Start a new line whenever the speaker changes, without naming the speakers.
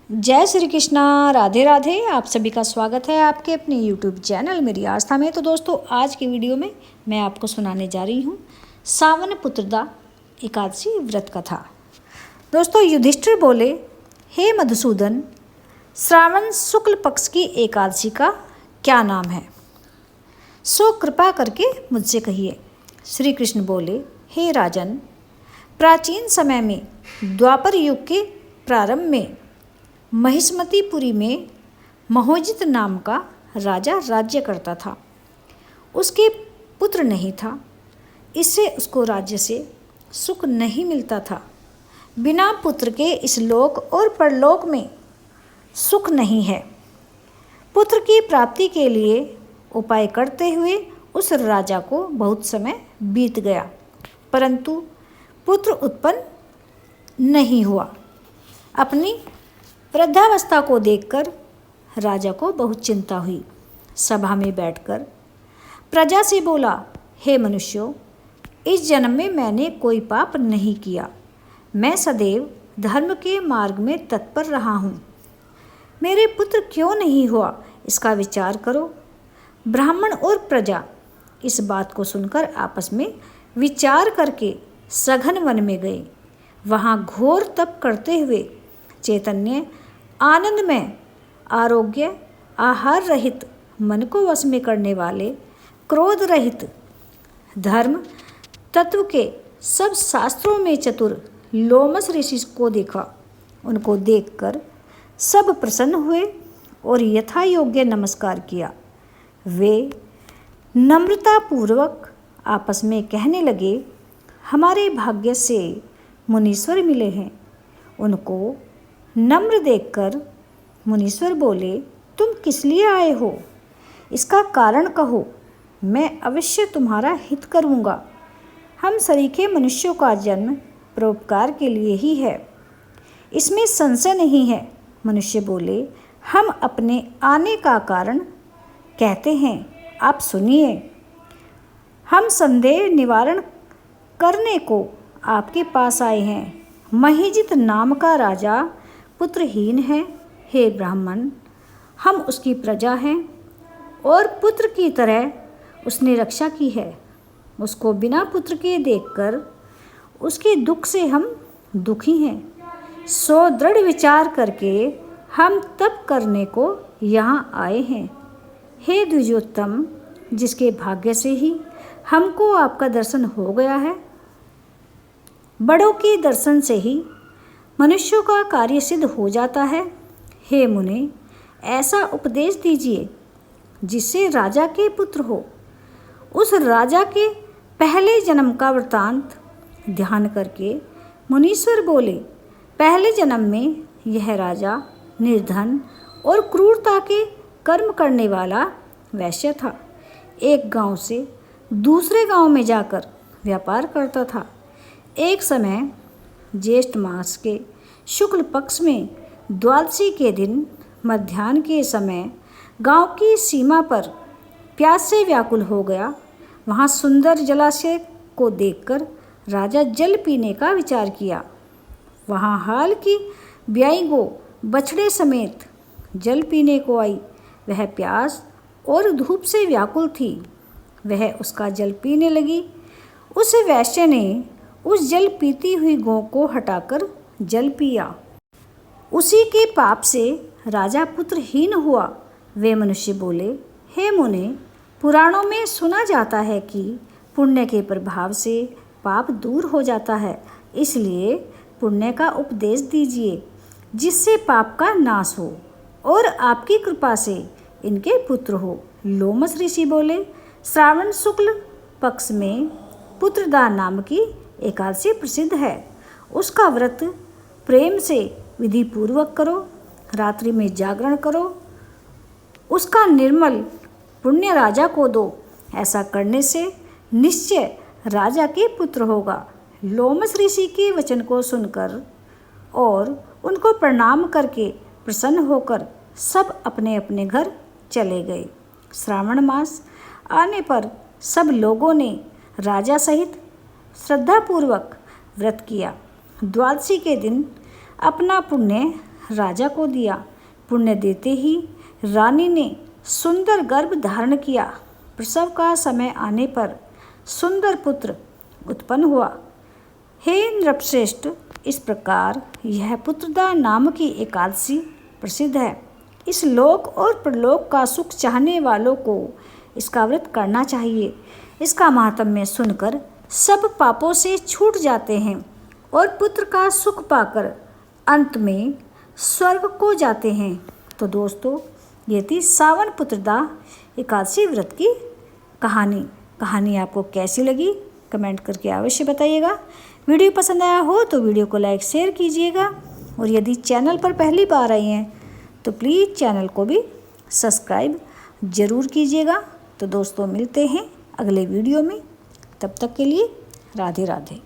जय श्री कृष्णा, राधे राधे। आप सभी का स्वागत है आपके अपने यूट्यूब चैनल मेरी आस्था में। तो दोस्तों, आज की वीडियो में मैं आपको सुनाने जा रही हूँ सावन पुत्रदा एकादशी व्रत कथा। दोस्तों, युधिष्ठिर बोले, हे मधुसूदन, श्रावण शुक्ल पक्ष की एकादशी का क्या नाम है, सो कृपा करके मुझसे कहिए। श्री कृष्ण बोले, हे राजन, प्राचीन समय में द्वापर युग के प्रारंभ में महिष्मतीपुरी में महोजित नाम का राजा राज्य करता था। उसके पुत्र नहीं था, इससे उसको राज्य से सुख नहीं मिलता था। बिना पुत्र के इस लोक और परलोक में सुख नहीं है। पुत्र की प्राप्ति के लिए उपाय करते हुए उस राजा को बहुत समय बीत गया, परंतु पुत्र उत्पन्न नहीं हुआ। अपनी वृद्धावस्था को देखकर राजा को बहुत चिंता हुई। सभा में बैठकर प्रजा से बोला, हे मनुष्यों, इस जन्म में मैंने कोई पाप नहीं किया। मैं सदैव धर्म के मार्ग में तत्पर रहा हूँ। मेरे पुत्र क्यों नहीं हुआ, इसका विचार करो। ब्राह्मण और प्रजा इस बात को सुनकर आपस में विचार करके सघन वन में गए। वहाँ घोर तप करते हुए चैतन्य, आनंद में आरोग्य, आहार रहित, मन को वश में करने वाले, क्रोध रहित, धर्म तत्व के सब शास्त्रों में चतुर लोमस ऋषि को देखा। उनको देखकर सब प्रसन्न हुए और यथा योग्य नमस्कार किया। वे नम्रतापूर्वक आपस में कहने लगे, हमारे भाग्य से मुनीश्वर मिले हैं। उनको नम्र देखकर मुनीश्वर बोले, तुम किस लिए आए हो, इसका कारण कहो, मैं अवश्य तुम्हारा हित करूँगा। हम सरीखे मनुष्यों का जन्म परोपकार के लिए ही है, इसमें संशय नहीं है। मनुष्य बोले, हम अपने आने का कारण कहते हैं, आप सुनिए। हम संदेह निवारण करने को आपके पास आए हैं। महिजित नाम का राजा पुत्रहीन है। हे ब्राह्मण, हम उसकी प्रजा हैं और पुत्र की तरह उसने रक्षा की है। उसको बिना पुत्र के देखकर उसके दुख से हम दुखी हैं। सो दृढ़ विचार करके हम तप करने को यहाँ आए हैं। हे द्विजोत्तम, जिसके भाग्य से ही हमको आपका दर्शन हो गया है। बड़ों के दर्शन से ही मनुष्यों का कार्य सिद्ध हो जाता है। हे मुने, ऐसा उपदेश दीजिए जिससे राजा के पुत्र हो। उस राजा के पहले जन्म का वृतांत ध्यान करके मुनीश्वर बोले, पहले जन्म में यह राजा निर्धन और क्रूरता के कर्म करने वाला वैश्य था। एक गांव से दूसरे गांव में जाकर व्यापार करता था। एक समय ज्येष्ठ मास के शुक्ल पक्ष में द्वादशी के दिन मध्याह्न के समय गांव की सीमा पर प्यास से व्याकुल हो गया। वहां सुंदर जलाशय को देखकर राजा जल पीने का विचार किया। वहां हाल की ब्याई गो बछड़े समेत जल पीने को आई। वह प्यास और धूप से व्याकुल थी। वह उसका जल पीने लगी। उस वैश्य ने उस जल पीती हुई गौ को हटाकर जल पिया। उसी के पाप से राजा पुत्रहीन हुआ। वे मनुष्य बोले, हे मुने, पुराणों में सुना जाता है कि पुण्य के प्रभाव से पाप दूर हो जाता है। इसलिए पुण्य का उपदेश दीजिए जिससे पाप का नाश हो और आपकी कृपा से इनके पुत्र हो। लोमस ऋषि बोले, श्रावण शुक्ल पक्ष में पुत्रदा नाम की एकादशी प्रसिद्ध है। उसका व्रत प्रेम से विधि पूर्वक करो। रात्रि में जागरण करो। उसका निर्मल पुण्य राजा को दो। ऐसा करने से निश्चय राजा के पुत्र होगा। लोमस ऋषि के वचन को सुनकर और उनको प्रणाम करके प्रसन्न होकर सब अपने अपने घर चले गए। श्रावण मास आने पर सब लोगों ने राजा सहित श्रद्धापूर्वक व्रत किया। द्वादशी के दिन अपना पुण्य राजा को दिया। पुण्य देते ही रानी ने सुंदर गर्भ धारण किया। प्रसव का समय आने पर सुंदर पुत्र उत्पन्न हुआ। हे नृपश्रेष्ठ, इस प्रकार यह पुत्रदा नाम की एकादशी प्रसिद्ध है। इस लोक और परलोक का सुख चाहने वालों को इसका व्रत करना चाहिए। इसका महात्म्य सुनकर सब पापों से छूट जाते हैं और पुत्र का सुख पाकर अंत में स्वर्ग को जाते हैं। तो दोस्तों, ये थी सावन पुत्रदा एकादशी व्रत की कहानी आपको कैसी लगी कमेंट करके अवश्य बताइएगा। वीडियो पसंद आया हो तो वीडियो को लाइक शेयर कीजिएगा और यदि चैनल पर पहली बार आए हैं तो प्लीज़ चैनल को भी सब्सक्राइब ज़रूर कीजिएगा। तो दोस्तों, मिलते हैं अगले वीडियो में। तब तक के लिए राधे राधे।